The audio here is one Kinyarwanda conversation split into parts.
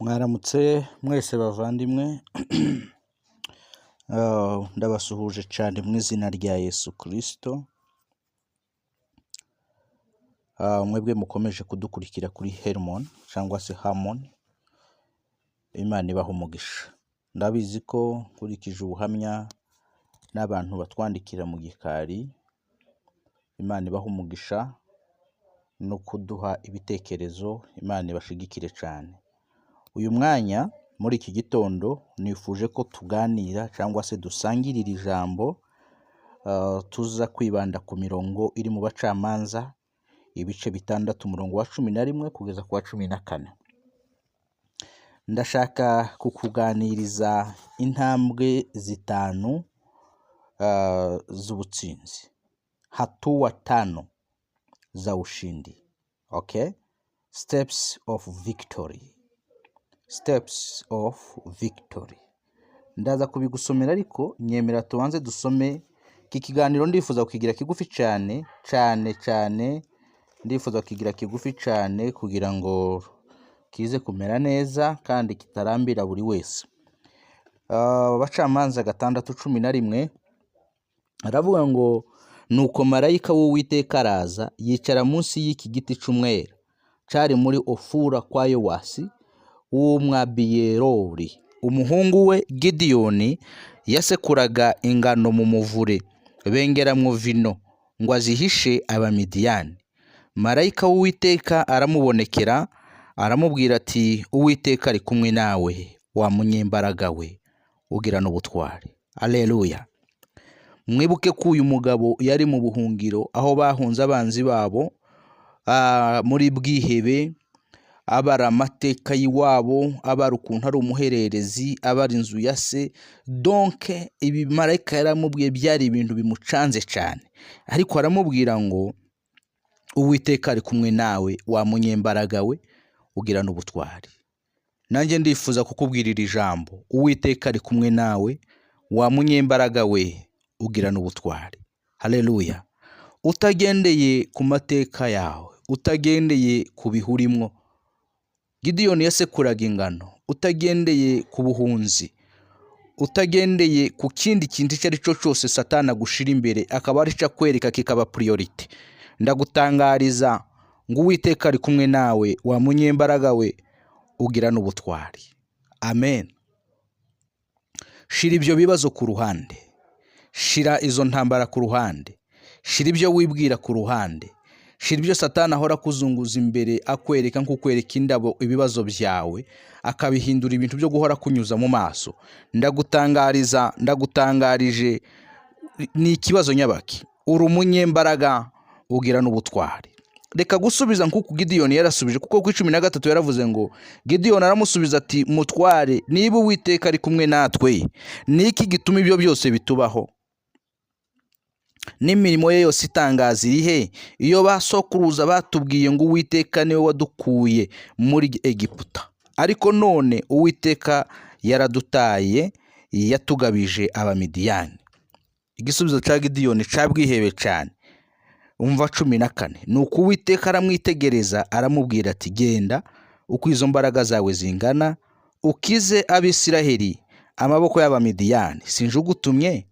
Mwaramutse mwese bavandimwe, ndabasuhuje cyane mu izina rya Yesu Kristo. Mwebwe mukomeje kudukurikira kuri Hermon cyangwa se Harmon, Imana ibaha umugisha. Ndabizi ko nkurikije ubuhamya n'abantu batwandikira mu gikari, Imana ibaha umugisha no kuduha ibitekerezo, Imana ibashigikire cyane. Uyu mwanya muri iki gitondo nifuje ko tuganira cyangwa se dusangirira ijambo, tuza kwibanda ku mirongo iri mu Bacamanza, ibice 6 umurongo wa 11 kugeza ku wa 14. Ndashaka kukuganiriza intambwe 5 z'ubutsinzi, hatua 5 za ushindi. Okay? Steps of victory. Steps of victory. Ndaza kubigusomera ariko nyemera tubanze dusome iki kiganiro. Ndifuza kukigira kigufi cyane, ndifuza kukigira kigufi cyane kugira ngo kize kumera neza kandi kitarambira buri wese. Abacamanza 6:11 aravuga ngo, nuko marayika w'Uwiteka araza yicara munsi y'iki giti cy'umwera cyari muri Ofura kwa Yowasi w'Umwabiyerori. Umuhungu we Gideyoni yasekuraga ingano mu muvure bengeramwo vino ngo azihishe Abamidiyani. Marayika w'Uwiteka aramubonekera aramubwira ati, Uwiteka ari kumwe nawe, wa munyembaraga we, ugirana ubutwari. Haleluya. Mwibuke ko uyu mugabo yari mu buhungiro, aho bahunze abanzi babo, muri bwihebe, abara amateka y'iwabo, abara ukuntu ari umuhererezi, abara inzu ya se. Donc ibi marayika yaramubwiye byari ibintu bimucanze cyane, ariko aramubwira ngo, Uwiteka ari kumwe nawe, wa munyembaraga we, ugirana ubutwari. Nanjye ndifuza kukubwirira ijambo, Uwiteka ari kumwe nawe, wa munyembaraga we, ugirana ubutwari. Haleluya. Utagendeye ku mateka yawe, utagendeye ku bihurimwo. Gideyoni yasekuraga ingano, utagendeye ku buhunzi, utagendeye ku kindi kintu icyo ari cyo cyose Satani agushira imbere akaba ari cyo akwereka kikaba priority. Ndagutangariza ngo Uwiteka ari kumwe nawe, wa munyembaraga we, ugirana ubutwari. Amen. Shira ibyo bibazo ku ruhande, shira izo ntambara ku ruhande, shira ibyo wibwira ku ruhande, shira ibyo Satani ahora kuzunguza imbere akwereka nk'ukwereka indabo ibibazo byawe, akabihindura ibintu byo guhora kunyuza mu maso. Ndagutangarije ni ikibazo nyabaki. Uri umunyembaraga, ugirana ubutwari. Reka gusubiza nk'uko Gideyoni yarasubije, kuko ku 13 yaravuze ngo, Gideyoni aramusubiza ati, mutware, niba Uwiteka ari kumwe natwe, niki gituma ibyo byose bitubaho? N'imirimo ye yose itangaza irihe? Iyo basokuruza batubwiye ngo Uwiteka niwe wadukuye muri Egiputa, ariko none Uwiteka yaradutaye, yatugabije Abamidiyani. Igisubizo cya Gideyoni cyabwihebe cyane. Umva 14. Nuko Uwiteka aramwitegereza aramubwira ati, genda uko izo mbaraga zawe zingana, ukize Abisiraheli amaboko y'Abamidiyani. Sinjugutumye?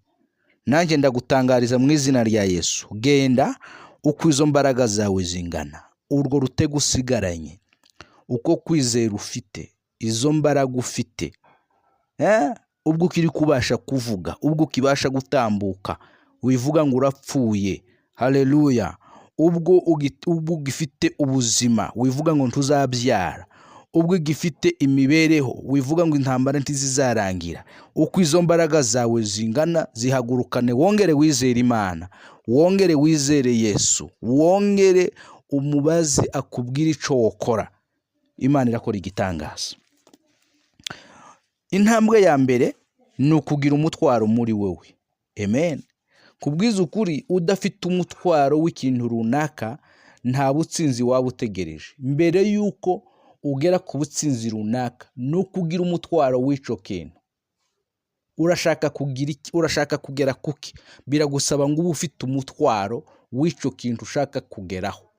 Nanjye ndagutangariza mu izina rya Yesu, genda uko izo mbaraga zawe zingana. Urwo rutego usigaranye, uko kwizera ufite, izo mbaraga ufite, ubwo ukiri kubasha kuvuga, ubwo ukibasha gutambuka, wivuga ngo urapfuye. Haleluya. Ubwo ugifite ubuzima, wivuga ngo ntuzabyara. Ubwo ugifite imibereho, wivuga ngo intambara ntizizarangira. Uko izo mbaraga zawe zingana, zihagurukane, wongere wizere Imana, wongere wizere Yesu, wongere umubaze akubwira icyo wokora. Imana irakora igitangaza. Intambwe ya mbere ni ukugira umutwaro muri wowe. Amen. Kubwiza ukuri, udafite umutwaro w'ikintu runaka, nta butsinzi waba utegereje. Mbere yuko ugera ku butsinzi runaka, nuko ugira umutwaro w'ico kintu. Urashaka kugera kuki? Biragusaba ngo ube ufite umutwaro w'ico kintu ushaka kugeraho.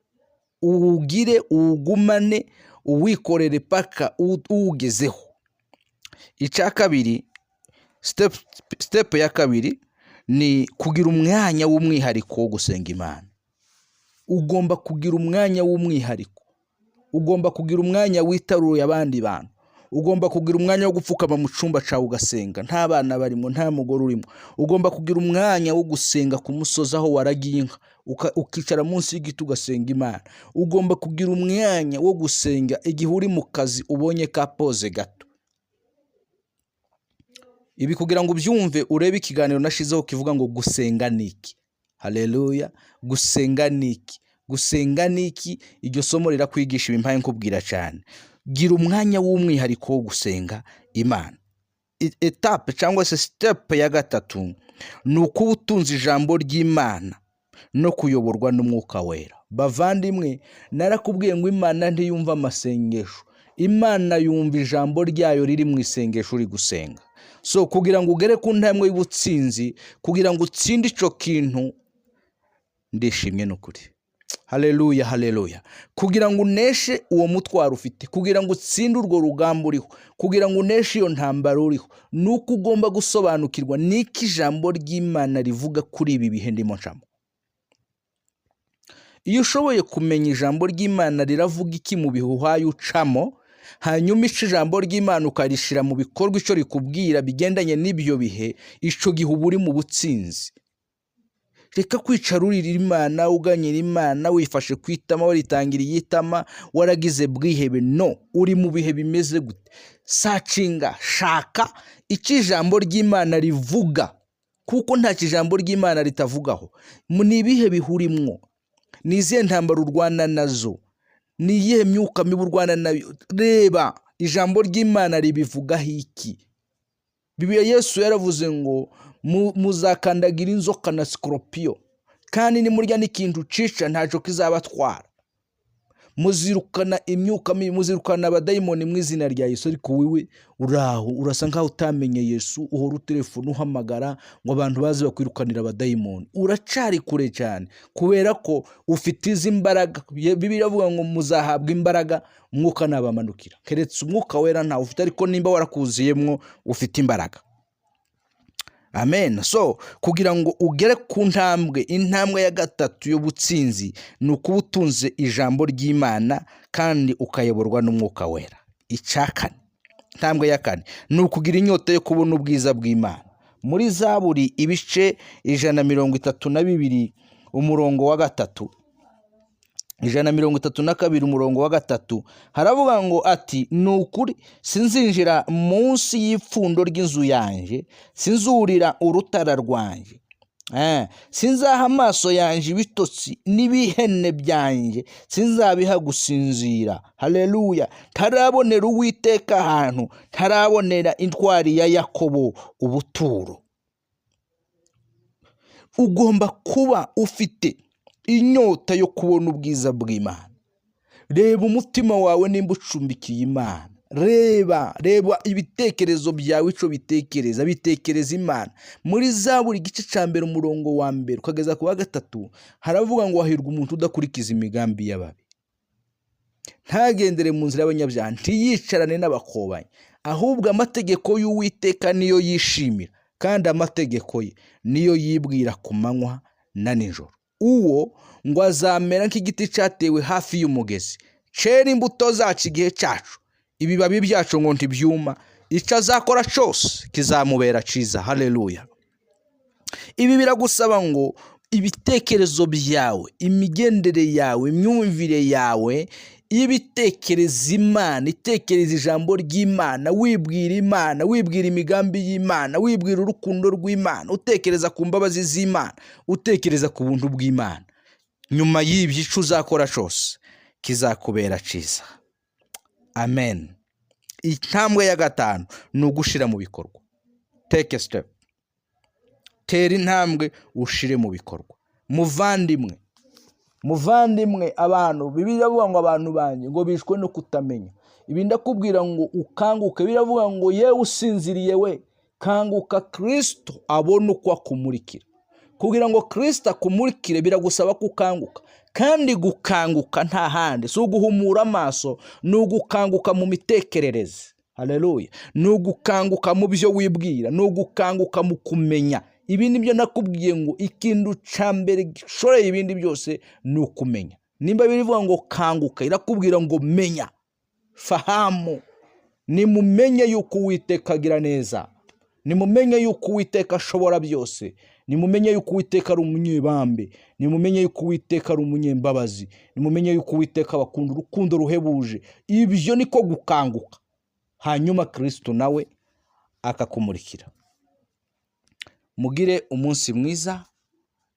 uwugire, uwugumane, uwikorere paka uwugezeho. Icya kabiri, step ya kabiri ni kugira umwanya w'umwihariko wo gusenga Imana. Ugomba kugira umwanya w'umwihariko, ugomba kugira umwanya witaruye abandi bantu, ugomba kugira umwanya wo gupfukama mu cyumba cyawe ugasenga, nta bana barimo, nta mugore urimo. Ugomba kugira umwanya wo gusenga ku musozi aho waragiye inka, ukicara munsi y'igiti ugasenga Imana. Ugomba kugira umwanya wo gusenga igihe uri mu kazi ubonye ka pose gato. Ibi kugira ngo ubyumve, urebe ikiganiro nashizeho kivuga ngo gusenga niki. Haleluya, gusenga niki, gusenga niki. Iryo somo rirakwigisha ibimpaye nkubwira cyane. Gira umwanya w'umwihariko wo gusenga Imana. Etape cyangwa se step ya gatatu ni ukuba utunze ijambo ry'Imana no kuyoborwa n'Umwuka Wera. Bavandimwe, narakubwiye ngo Imana ntiyumva amasengesho, Imana yumva ijambo ryayo riri mu isengesho uri gusenga. So kugira ngo ugere ku ntambwe y'ubutsinzi, kugira ngo utsinde ico kintu, ndishimye n'ukuri. Haleluya, haleluya. Kugira ngo uneshe uwo mutwaro ufite, kugira ngo utsinde urwo rugamba uriho, kugira ngo uneshe iyo ntambara uriho, nuko ugomba gusobanukirwa n'iki ijambo ry'Imana rivuga kuri ibi bihe ndimo ncamo. Iyo ushoboye kumenya ijambo ry'Imana riravuga iki mu bihe uhaye ucamo, hanyuma ico ijambo ry'Imana ukarishira mu bikorwa ico rikubwira bigendanye n'ibyo bihe, ico gihe uba uri mu butsinzi. Reka kwicara urira Imana, uganyira Imana, wifashe kwitama, waritangiriye itama, waragize bwihebe. No, uri mu bihe bimeze gute? Sacinga, shaka iki ijambo ry'Imana rivuga, kuko nta kijambo ry'Imana ritavugaho. Ni ibihe bihurimwo, ni izihe ntambara urwana nazo, ni iyihe myuka mibi urwana nayo. Reba ijambo ry'Imana ribivugaho iki. Bibiliya Yesu yaravuze ngo muzakandagira inzoka na scorpion, kandi nimurya n'ikintu cica ntaco kizabatwara. Muzirukana imyuka mibi, muzirukana abadayimoni mu izina rya Yesu. Ariko wewe uraho urasa nkaho utamenye Yesu, uhora utelefone uhamagara ngo abantu baze bakwirukanira abadayimoni. Uracari kure cyane, kubera ko ufite izi imbaraga. Bibiliya avuga ngo muzahabwa imbaraga umwuka nabamanukira. Keretse Umwuka Wera ntawe ufite, ariko nimba warakuziyemwo ufite imbaraga. Amen. So kugira ngo ugere ku intambwe ya gatatu y'ubutsinzi, ni ukuba utunze ijambo ry'Imana kandi ukayoborwa n'Umwuka Wera. Icakane, intambwe ya kane, ni ukugira inyota yo kubona ubwiza bw'Imana. Muri Zaburi ibice 132 umurongo wa 3, 132 umurongo wa 3 haravuga ngo ati, nukuri sinzinjira munsi y'ipfundo ry'inzu yanje, sinzurira urutara rwanje, sinzaha amaso yanje ibitotsi n'ibihene byanje, sinzabiha gusinzira. Haleluya. Ntarabonera Uwiteka ahantu, ntarabonera intwari ya Yakobo ubuturo. Ugomba kuba ufite inyota yo kubona ubwiza bw'Imana. Reba umutima wawe nimba ucumbikiye Imana. Reba ibitekerezo byawe ico bitekereza Imana. Muri Zaburi igice ca mbere umurongo wa mbere ukageza ku wa 3 haravuga ngo hahirwa umuntu udakurikiza imigambi y'ababi, ntagendere mu nzira y'abanyabyaha, ntiyicarane n'abakobanyi, ahubwo amategeko y'Uwiteka niyo yishimira, kandi amategeko ye niyo yibwira ku manywa na nijoro. Uwo ngo azamera nk'igiti cyatewe hafi y'umugezi, cera imbuto zacu igihe cyacu, ibibabi byacu ngo ntibyuma, icyo azakora cyose kizamubera ciza. Haleluya. Ibi biragusaba ngo ibitekerezo byawe, imigendere yawe, imyumvire yawe, ibitekereza Imana, itekereza ijambo ry'Imana, wibwira Imana, wibwira imigambi y'Imana, wibwira urukundo rw'Imana, utekereza ku mbabazi z'Imana, utekereza ku buntu bw'Imana. Nyuma y'ibyo ico uzakora cyose kizakubera ciza. Amen. Intambwe ya gatanu ni ugushira mu bikorwa. Take a step. Tera intambwe ushire mu bikorwa. Muvandimwe, abantu Bibiliya avuga ngo abantu banje ngo bishwe no kutamenya. Ibi ndakubwira ngo ukanguke. Biravuga ngo yewe usinziriye we, kanguka, Kristo abone uko akumurikira. kugira ngo Kristo akumurikire biragusaba kukanguka, kandi gukanguka nta handi si uguhumura amaso, ni ugukanguka mu mitekerereze. Haleluya. Ni ugukanguka mu byo wibwira, ni ugukanguka mu kumenya. Ibi nibyo nakubwiye ngo ikintu ca mbere gishoreye ibindi byose ni ukumenya. Nimba birivuga ngo kanguka, irakubwira ngo menya, fahamu. Nimumenye yuko Uwiteka agira neza, nimumenye yuko Uwiteka ashobora byose, nimumenye yuko Uwiteka ari umunyebambe, nimumenye yuko Uwiteka ari umunyembabazi, nimumenye yuko Uwiteka bakunda urukundo ruhebuje. Ibyo niko gukanguka, hanyuma Kristo nawe akakumurikira. Mugire umunsi mwiza,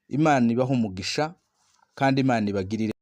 Imana ibahe umugisha kandi Imana ibagirire